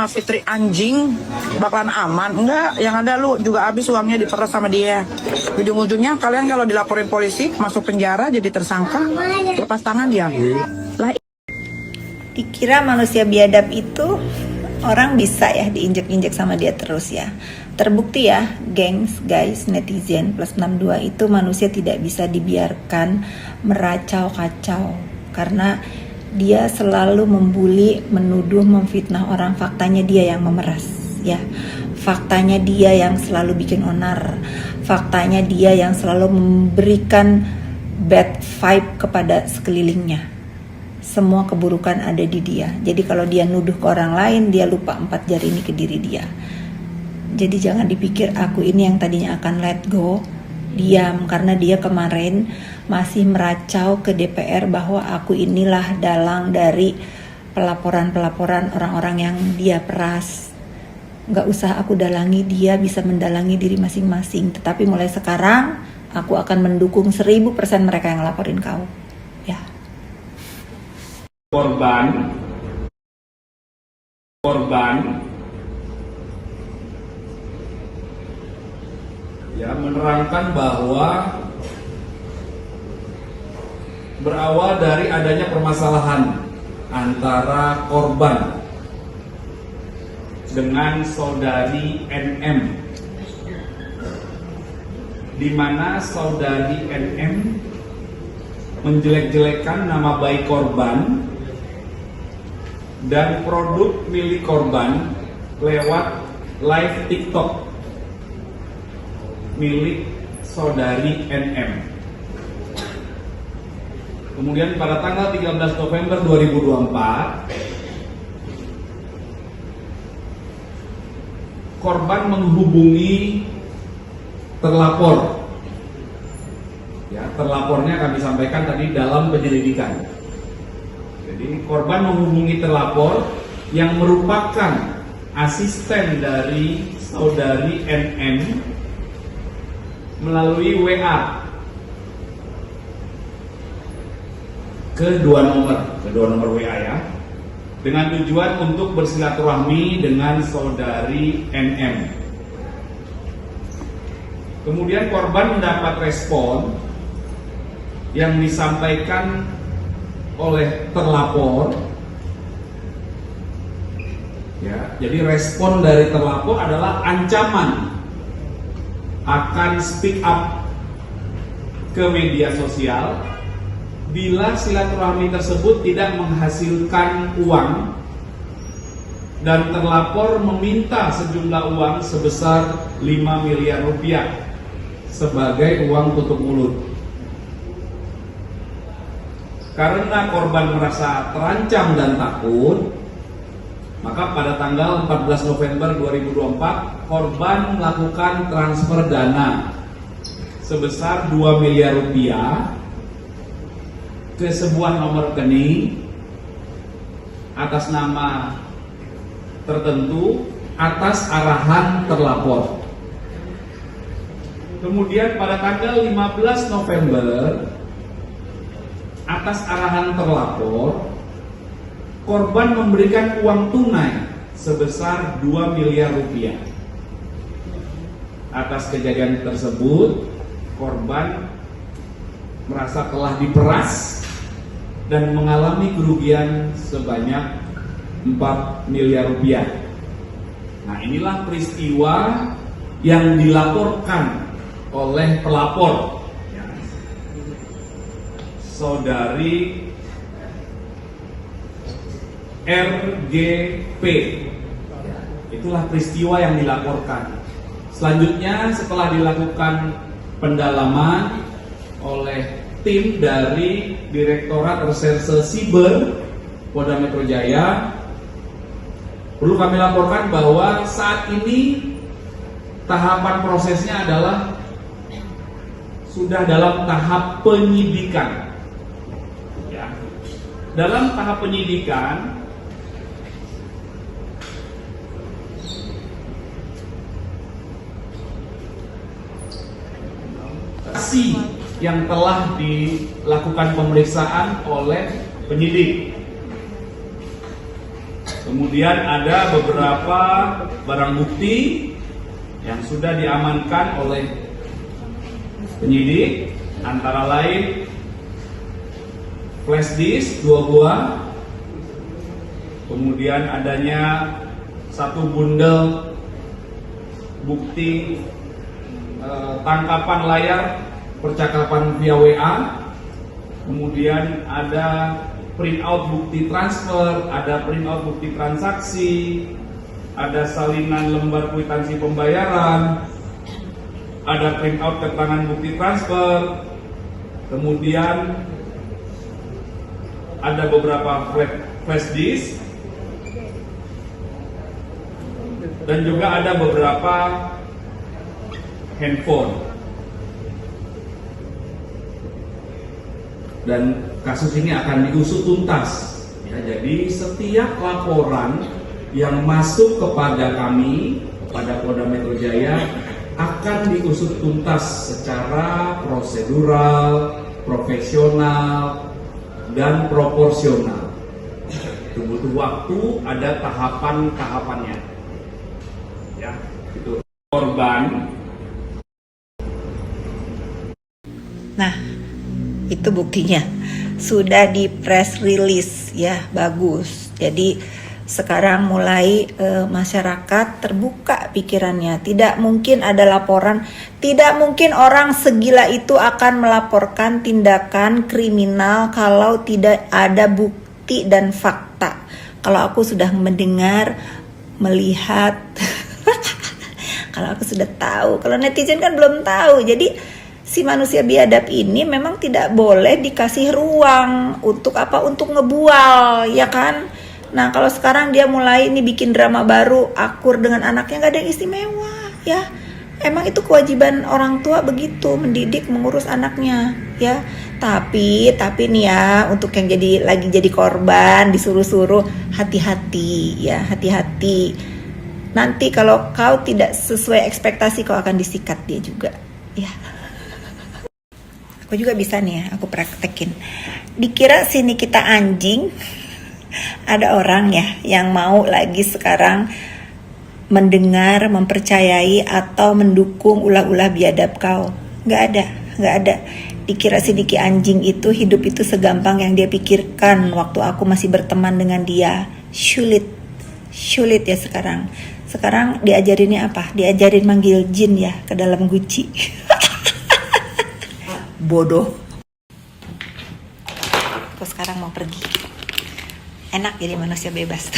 sama Fitri anjing bakalan aman. Enggak, yang ada lu juga habis uangnya diperas sama dia. Ujung-ujungnya kalian kalau dilaporin polisi masuk penjara jadi tersangka, lepas tangan dia. Lah, dikira manusia biadab itu orang bisa ya diinjek-injek sama dia terus ya. Terbukti ya, gengs, guys, netizen plus 62 itu manusia tidak bisa dibiarkan meracau-kacau karena dia selalu membuli, menuduh, memfitnah orang. Faktanya dia yang memeras ya. Faktanya dia yang selalu bikin onar. Faktanya dia yang selalu memberikan bad vibe kepada sekelilingnya. Semua keburukan ada di dia. Jadi kalau dia nuduh ke orang lain, dia lupa 4 jari ini ke diri dia. Jadi jangan dipikir aku ini yang tadinya akan let go, diam, karena dia kemarin masih meracau ke DPR bahwa aku inilah dalang dari pelaporan-pelaporan orang-orang yang dia peras. Gak usah aku dalangi, dia bisa mendalangi diri masing-masing. Tetapi mulai sekarang aku akan mendukung 1000% mereka yang laporin kau. Ya. Korban ya menerangkan bahwa berawal dari adanya permasalahan antara korban dengan saudari NM, di mana saudari NM menjelek-jelekan nama baik korban dan produk milik korban lewat live TikTok milik saudari NM. Kemudian pada tanggal 13 November 2024 korban menghubungi terlapor. Ya, terlapornya kami sampaikan tadi dalam penyelidikan. Jadi korban menghubungi terlapor yang merupakan asisten dari saudari NM melalui WA ke dua nomor WA ya, dengan tujuan untuk bersilaturahmi dengan saudari NM. Kemudian korban mendapat respon yang disampaikan oleh terlapor. Ya, jadi respon dari terlapor adalah ancaman akan speak up ke media sosial bila silaturahmi tersebut tidak menghasilkan uang, dan terlapor meminta sejumlah uang sebesar 5 miliar rupiah sebagai uang tutup mulut. Karena korban merasa terancam dan takut, maka pada tanggal 14 November 2024 korban melakukan transfer dana sebesar 2 miliar rupiah ke sebuah nomor rekening atas nama tertentu atas arahan terlapor. Kemudian pada tanggal 15 November atas arahan terlapor, korban memberikan uang tunai sebesar 2 miliar rupiah. Atas kejadian tersebut, korban merasa telah diperas dan mengalami kerugian sebanyak 4 miliar rupiah. Nah, inilah peristiwa yang dilaporkan oleh pelapor, saudari RGP. Itulah peristiwa yang dilaporkan. Selanjutnya setelah dilakukan pendalaman oleh tim dari Direktorat Reserse Siber Polda Metro Jaya, perlu kami laporkan bahwa saat ini tahapan prosesnya adalah sudah dalam tahap penyidikan. Ya. Dalam tahap penyidikan, saksi yang telah dilakukan pemeriksaan oleh penyidik. Kemudian ada beberapa barang bukti yang sudah diamankan oleh penyidik, antara lain flash disk 2 buah, kemudian adanya 1 bundel bukti tangkapan layar percakapan via WA, kemudian ada printout bukti transfer, ada printout bukti transaksi, ada salinan lembar kwitansi pembayaran, ada printout keterangan bukti transfer, kemudian ada beberapa flash disk, dan juga ada beberapa handphone. Dan kasus ini akan diusut tuntas. Ya, jadi setiap laporan yang masuk kepada kami, pada Polda Metro Jaya, akan diusut tuntas secara prosedural, profesional, dan proporsional. Itu butuh waktu, ada tahapan-tahapannya. Ya, itu korban. Nah, itu buktinya sudah di press release ya, bagus. Jadi sekarang mulai masyarakat terbuka pikirannya. Tidak mungkin ada laporan, tidak mungkin orang segila itu akan melaporkan tindakan kriminal kalau tidak ada bukti dan fakta. Kalau aku sudah mendengar, melihat, kalau aku sudah tahu, kalau netizen kan belum tahu. Jadi si manusia biadab ini memang tidak boleh dikasih ruang untuk apa? Untuk ngebual, ya kan? Nah, kalau sekarang dia mulai ini bikin drama baru, akur dengan anaknya, nggak ada yang istimewa, ya. Emang itu kewajiban orang tua begitu, mendidik, mengurus anaknya, ya. Tapi nih ya, untuk yang lagi jadi korban, disuruh-suruh, hati-hati, ya, hati-hati. Nanti kalau kau tidak sesuai ekspektasi, kau akan disikat dia juga, ya. Aku juga bisa nih ya, aku praktekin. Dikira sini kita anjing, ada orang ya yang mau lagi sekarang mendengar, mempercayai atau mendukung ulah-ulah biadab kau. Gak ada. Dikira si Diki anjing itu hidup itu segampang yang dia pikirkan waktu aku masih berteman dengan dia. Sulit ya sekarang. Sekarang diajarinnya apa? Diajarin manggil jin ya ke dalam guci. Bodoh. Aku sekarang mau pergi. Enak jadi manusia bebas.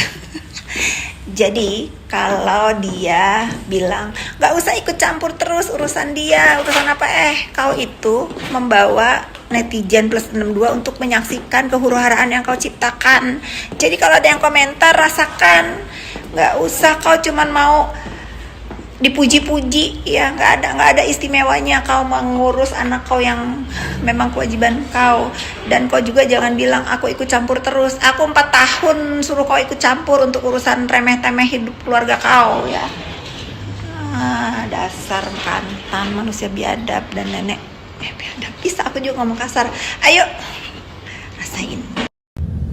Jadi kalau dia bilang gak usah ikut campur terus urusan dia, urusan apa, kau itu membawa netizen plus 62 untuk menyaksikan kehuru-haraan yang kau ciptakan. Jadi kalau ada yang komentar, rasakan. Gak usah kau cuman mau dipuji-puji, ya nggak ada istimewanya kau mengurus anak kau yang memang kewajiban kau. Dan kau juga jangan bilang aku ikut campur terus. Aku 4 tahun suruh kau ikut campur untuk urusan remeh-temeh hidup keluarga kau, ya. Dasar kantan manusia biadab dan nenek biadab. Bisa aku juga ngomong kasar. Ayo rasain.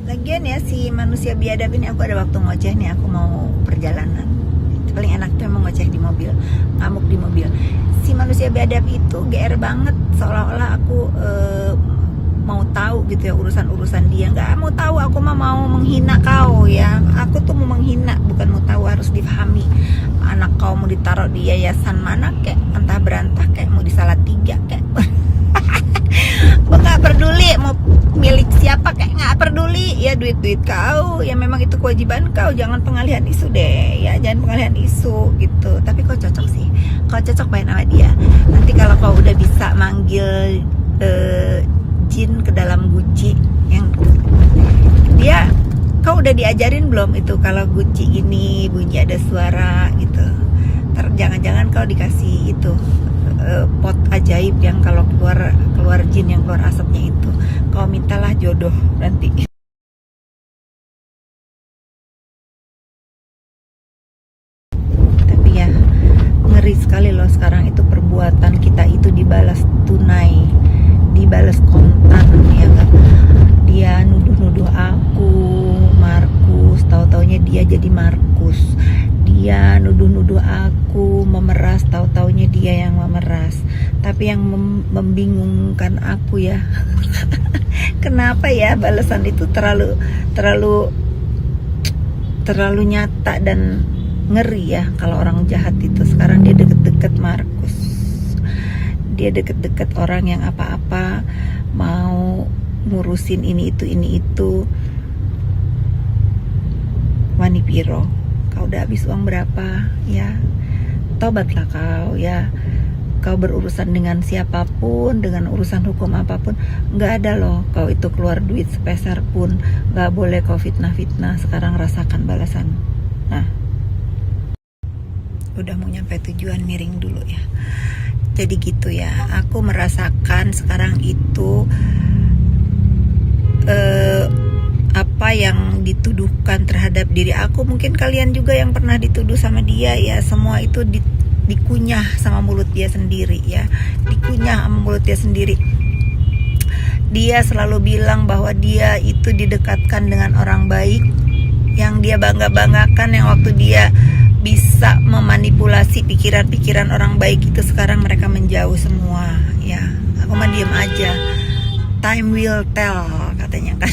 Lagian ya si manusia biadab ini, aku ada waktu ngoceh nih, aku mau perjalanan. Paling enak tuh emang ngoceh di mobil, ngamuk di mobil. Si manusia biadab itu GR banget, seolah-olah aku mau tahu gitu ya urusan-urusan dia. Nggak mau tahu, aku mau menghina kau ya. Aku tuh mau menghina, bukan mau tahu. Harus dipahami. Anak kau mau ditaruh di yayasan mana kek, entah berantah kek, mau di Salatiga kek. Gue nggak peduli mau milik siapa kek, nggak peduli ya, duit kau ya, memang itu kewajiban kau. Jangan pengalihan isu deh ya, jangan pengalihan isu gitu. Tapi kau cocok sih, kau cocok main sama dia. Nanti kalau kau udah bisa manggil jin ke dalam guci yang dia, kau udah diajarin belum itu kalau guci ini bunyi ada suara gitu. Jangan-jangan kau dikasih itu pot ajaib yang kalau keluar jin yang keluar asapnya itu, kau mintalah jodoh nanti. Tapi ya ngeri sekali loh sekarang itu, perbuatan kita itu dibalas tunai, dibalas kontan ya kan. Dia nuduh-nuduh aku, Markus terus, tahu-taunya dia jadi Markus. Dia nuduh-nuduh aku memeras, tahu-taunya dia yang memeras. Tapi yang membingungkan aku ya, kenapa ya balasan itu terlalu nyata dan ngeri ya kalau orang jahat itu. Sekarang dia deket-deket Markus, dia deket-deket orang yang apa-apa mau ngurusin ini itu. Wani Piro, kau udah habis uang berapa ya? Tobatlah kau ya. Kau berurusan dengan siapapun, dengan urusan hukum apapun, nggak ada loh kau itu keluar duit sepeser pun. Nggak boleh kau fitnah-fitnah. Sekarang rasakan balasan. Nah, udah mau nyampe tujuan, miring dulu ya. Jadi gitu ya, aku merasakan sekarang itu apa yang dituduhkan terhadap diri aku, mungkin kalian juga yang pernah dituduh sama dia ya, semua itu dikunyah sama mulut dia sendiri ya, dikunyah sama mulut dia sendiri. Dia selalu bilang bahwa dia itu didekatkan dengan orang baik, yang dia bangga-banggakan, yang waktu dia bisa memanipulasi pikiran-pikiran orang baik itu, sekarang mereka menjauh semua ya. Aku mah diem aja, time will tell katanya kan.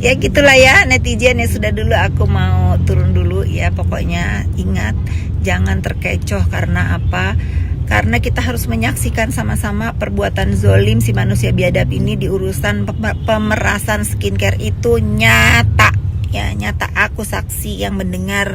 Ya gitulah ya netizen ya, sudah dulu aku mau turun dulu ya. Pokoknya ingat, jangan terkecoh. Karena apa? Karena kita harus menyaksikan sama-sama perbuatan zolim si manusia biadab ini di urusan pemerasan skincare itu nyata ya, nyata. Aku saksi yang mendengar.